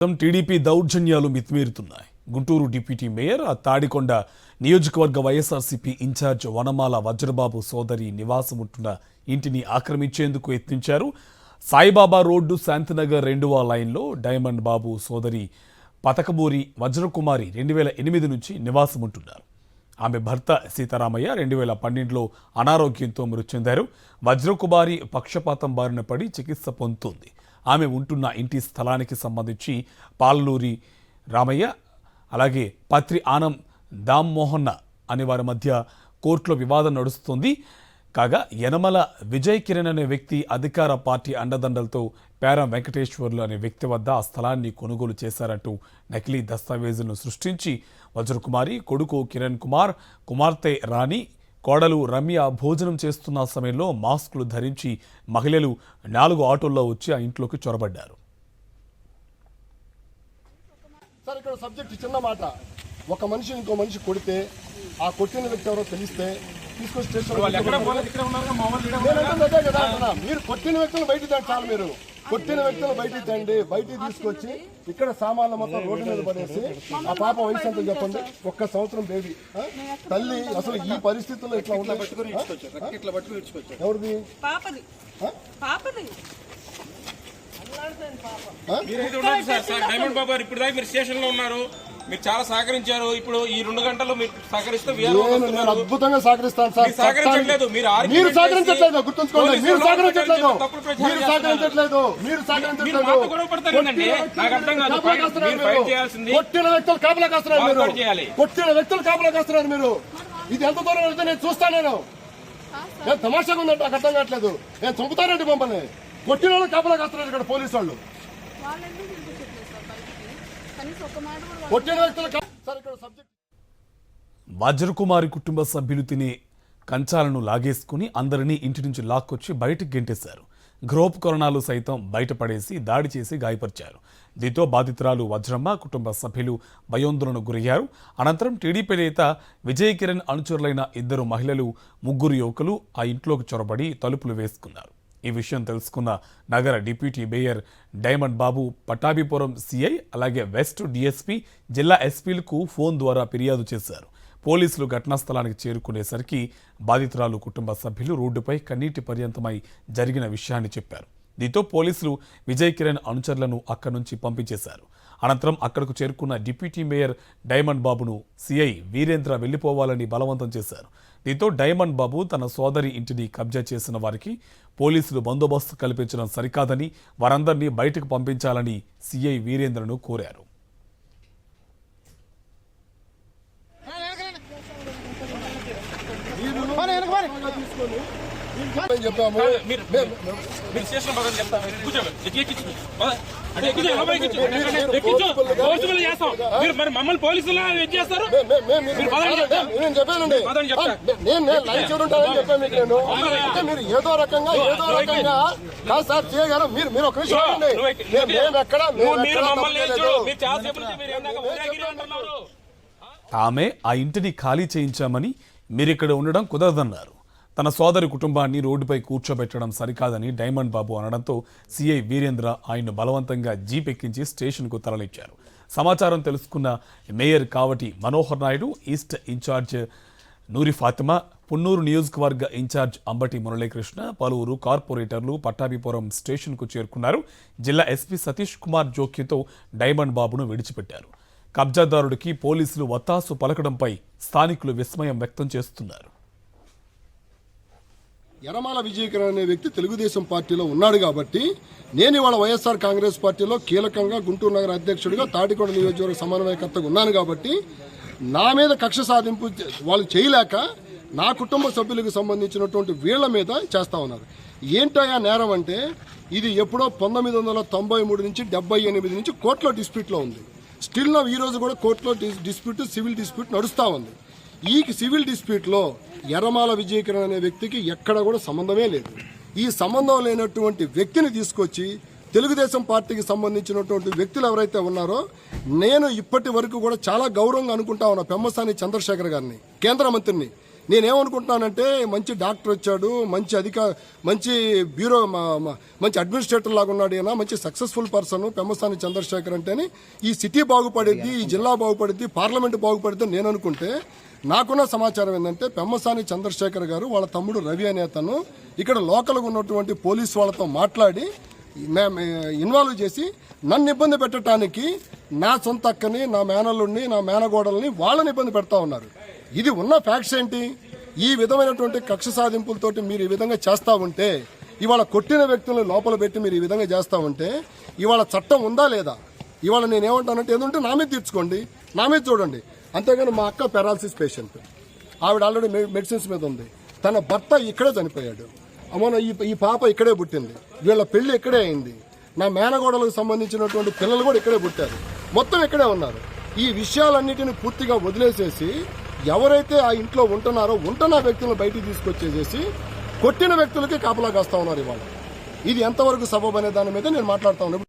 TDP దౌర్జన్యాలు మితిమీరుతున్నాయి. Guntur deputy mayor Tadikonda నియోజకవర్గ YSRCP incharge వనమాల వజ్రబాబు సోదరి నివాసముంటున్న ఇంటిని ఆక్రమించేందుకు యత్నించారు. సాయిబాబా రోడ్డు శాంతినగర్ 2వ లైన్లో డైమండ్ బాబు సోదరి పతకబూరి వజ్రకుమారి 2008 నుంచి నివాసముంటున్నారు. ఆమె భర్త సీతారామయ్య 2012లో అనారోగ్యంతో మృతి చెందారు. వజ్రకుమారి పక్షపాతం బారిన పడి చికిత్స పొందుతోంది. ఆమె ఉంటున్న ఇంటి స్థలానికి సంబంధించి పాలలూరి రామయ్య అలాగే పత్రి ఆనం దామ్మోహన్న అనే వారి మధ్య కోర్టులో వివాదం నడుస్తుంది. కాగా యనమల విజయ్ కిరణ్ అనే వ్యక్తి అధికార పార్టీ అండదండలతో పేరం వెంకటేశ్వర్లు అనే వ్యక్తి వద్ద ఆ స్థలాన్ని కొనుగోలు చేశారంటూ నకిలీ దస్తావేజులను సృష్టించి వజ్రకుమారి, కొడుకు కిరణ్ కుమార్, కుమార్తె రాణి, కోడలు రమ్య భోజనం చేస్తున్న సమయంలో మాస్కులు ధరించి మహిళలు 4 ఆటోల్లో వచ్చి ఆ ఇంట్లోకి చొరబడ్డారు. సార్, ఇక్కడ సబ్జెక్ట్ చిన్న మాట. ఒక మనిషి ఇంకో మనిషి కొడితే ఆ కొట్టిన వ్యక్తి ఎవరో తెలిస్తే తీసుకొని స్టేషన్ మీరు కొట్టిన వ్యక్తులు బయట తండి. చాలు, మీరు కొట్టిన వ్యక్తులు బయటికి తండి. బయటికి తీసుకొచ్చి ఇక్కడ సామాన్లు మొత్తం రోడ్డు మీద పడేసి ఆ పాప వయసు ఎంత చెప్పండి? 1 సంవత్సరం బేబీ తల్లి. అసలు ఈ పరిస్థితుల్లో ఇట్లా ఉంటాయి. ఎవరిది? డైమండ్ బాబు గారు ఇప్పుడు దాకా మీరు స్టేషన్ లో ఉన్నారు. మీరు చాలా సహకరించారు. ఇప్పుడు ఈ 2 గంటలు మీరు సహకరిస్తే అద్భుతంగా సహకరిస్తాను సార్. సహకరించట్లేదు, మీరు సహకరించట్లేదు. గుర్తుంచుకోండి, మీరు సహకరించట్లేదు. మీరు సహకరించట్లేదు. మీరు సహకరించట్లేదు. కొట్టిన వ్యక్తులు కాపలా కాస్తున్నారు. మీరు కొట్టిన వ్యక్తులు కాపలా కాస్తున్నారు. మీరు ఇది ఎంత దూరం వెళ్తే నేను చూస్తాను. నేను తమాషాగా ఉందంటే నాకు అర్థం కావట్లేదు. నేను చంపుతానండి మమ్మల్ని. కొట్టిన వాళ్ళు కాపలా కాస్తున్నారు ఇక్కడ పోలీసు వాళ్ళు. వజ్రకుమారి కుటుంబ సభ్యులు తినే కంచాలను లాగేసుకుని అందరినీ ఇంటి నుంచి లాక్కొచ్చి బయటకు గెంటేశారు. గృహోపకరణాలు సైతం బయటపడేసి దాడి చేసి గాయపరిచారు. దీంతో బాధితురాలు వజ్రమ్మ కుటుంబ సభ్యులు భయోందోళనకు గురయ్యారు. అనంతరం టీడీపీ నేత విజయ్ కిరణ్ అనుచరులైన 2 మహిళలు, 3 యువకులు ఆ ఇంట్లోకి చొరబడి తలుపులు వేసుకున్నారు. ఈ విషయం తెలుసుకున్న నగర డిప్యూటీ మేయర్ డైమండ్ బాబు, పట్టాభిపురం సిఐ అలాగే వెస్ట్ డిఎస్పీ, జిల్లా ఎస్పీలకు ఫోన్ ద్వారా ఫిర్యాదు చేశారు. పోలీసులు ఘటనా స్థలానికి చేరుకునేసరికి బాధితురాలు కుటుంబ సభ్యులు రోడ్డుపై కన్నీటి పర్యంతమై జరిగిన విషయాన్ని చెప్పారు. దీంతో పోలీసులు విజయ్ కిరణ్ అనుచరులను అక్కడి నుంచి పంపించేశారు. అనంతరం అక్కడకు చేరుకున్న డిప్యూటీ మేయర్ డైమండ్ బాబును సిఐ వీరేంద్ర వెళ్లిపోవాలని బలవంతం చేశారు. దీంతో డైమండ్ బాబు తన సోదరి ఇంటిని కబ్జా చేసిన వారికి పోలీసులు బందోబస్తు కల్పించడం సరికాదని, వారందరినీ బయటకు పంపించాలని సిఐ వీరేంద్రను కోరారు. మమ్మల్ని పోలీసులు చేస్తారు. మీరు ఏదో రకంగా కాదు సార్ చేయగలరు. మీరు ఒక విషయం ఆమె ఆ ఇంటిని ఖాళీ చేయించామని, మీరిక్కడ ఉండడం కుదరదన్నారు. తన సోదరి కుటుంబాన్ని రోడ్డుపై కూర్చోబెట్టడం సరికాదని డైమండ్ బాబు అనడంతో సిఐ వీరేంద్ర ఆయన్ను బలవంతంగా జీప్ ఎక్కించి స్టేషన్కు తరలించారు. సమాచారం తెలుసుకున్న mayor Kavati Manohar Naidu, east incharge Noori Fatima, Ponnur నియోజకవర్గ ఇన్ఛార్జ్ అంబటి మురళీకృష్ణ, పలువురు కార్పొరేటర్లు పట్టాభిపురం స్టేషన్కు చేరుకున్నారు. జిల్లా ఎస్పీ సతీష్ కుమార్ జోక్యంతో డైమండ్ బాబును విడిచిపెట్టారు. కబ్జాదారుడికి పోలీసులు వత్తాసు పలకడంపై స్థానికులు విస్మయం వ్యక్తం చేస్తున్నారు. యనమల విజయ్ కిరణ్ అనే వ్యక్తి తెలుగుదేశం పార్టీలో ఉన్నాడు కాబట్టి నేను ఇవాళ వైఎస్ఆర్ కాంగ్రెస్ పార్టీలో కీలకంగా గుంటూరు నగర అధ్యక్షుడిగా తాడికొండ నియోజకవర్గ సమన్వయకర్తగా ఉన్నాను కాబట్టి నా మీద కక్ష సాధింపు వాళ్ళు చేయలేక నా కుటుంబ సభ్యులకు సంబంధించినటువంటి వీళ్ల మీద చేస్తా ఉన్నారు. ఏంటయ్యా నేరం అంటే ఇది ఎప్పుడో 1993 నుంచి 78 నుంచి కోర్టులో డిస్ప్యూట్లో ఉంది. స్టిల్ ఈ రోజు కూడా కోర్టులో డిస్ప్యూట్, సివిల్ డిస్ప్యూట్ నడుస్తూ ఉంది. ఈ సివిల్ డిస్ప్యూట్లో యనమల విజయ్ కిరణ్ అనే వ్యక్తికి ఎక్కడ కూడా సంబంధమే లేదు. ఈ సంబంధం లేనటువంటి వ్యక్తిని తీసుకొచ్చి తెలుగుదేశం పార్టీకి సంబంధించినటువంటి వ్యక్తులు ఎవరైతే ఉన్నారో నేను ఇప్పటి వరకు కూడా చాలా గౌరవంగా అనుకుంటా ఉన్నా పెమ్మసాని చంద్రశేఖర్ గారిని, కేంద్ర మంత్రిని. నేనేమనుకుంటున్నానంటే మంచి డాక్టర్ వచ్చాడు, మంచి బ్యూరో మంచి అడ్మినిస్ట్రేటర్ లాగా ఉన్నాడు, ఈయన మంచి సక్సెస్ఫుల్ పర్సన్ పెమ్మసాని చంద్రశేఖర్ అంటేని ఈ సిటీ బాగుపడిద్ది, ఈ జిల్లా బాగుపడిద్ది, పార్లమెంట్ బాగుపడిద్ది అని నేను అనుకుంటే, నాకున్న సమాచారం ఏంటంటే పెమ్మసాని చంద్రశేఖర్ గారు వాళ్ళ తమ్ముడు రవి అనే అతను ఇక్కడ లోకల్గా ఉన్నటువంటి పోలీసు వాళ్ళతో మాట్లాడి ఇన్వాల్వ్ చేసి నన్ను ఇబ్బంది పెట్టడానికి నా సొంత అక్కని, నా మేనల్లుడిని, నా మేనగోడల్ని వాళ్ళని ఇబ్బంది పెడతా ఉన్నారు. ఇది ఉన్న ఫ్యాక్ట్స్ ఏంటి? ఈ విధమైనటువంటి కక్ష సాధింపులతోటి మీరు ఈ విధంగా చేస్తా ఉంటే, ఇవాళ కొట్టిన వ్యక్తులను లోపల పెట్టి మీరు ఈ విధంగా చేస్తా ఉంటే ఇవాళ చట్టం ఉందా లేదా? ఇవాళ నేనేమంటానంటే ఏదంటే నా మీద తీర్చుకోండి, నా మీద చూడండి. అంతేగాని మా అక్క పెరాలసిస్ పేషెంట్, ఆవిడ ఆల్రెడీ మెడిసిన్స్ మీద ఉంది, తన భర్త ఇక్కడే చనిపోయాడు, అమ్మో ఈ పాప ఇక్కడే పుట్టింది, వీళ్ళ పెళ్లి ఇక్కడే అయింది, నా మేనగోడలకు సంబంధించినటువంటి పిల్లలు కూడా ఇక్కడే పుట్టారు, మొత్తం ఇక్కడే ఉన్నారు. ఈ విషయాలన్నిటిని పూర్తిగా వదిలేసేసి ఎవరైతే ఆ ఇంట్లో ఉంటున్నారో ఉంటున్న వ్యక్తులను బయటికి తీసుకొచ్చేసేసి కొట్టిన వ్యక్తులకి కాపలా కాస్తా ఉన్నారు ఇవాళ. ఇది ఎంతవరకు సబబ్ అనే దాని మీద నేను మాట్లాడుతా ఉన్నాను.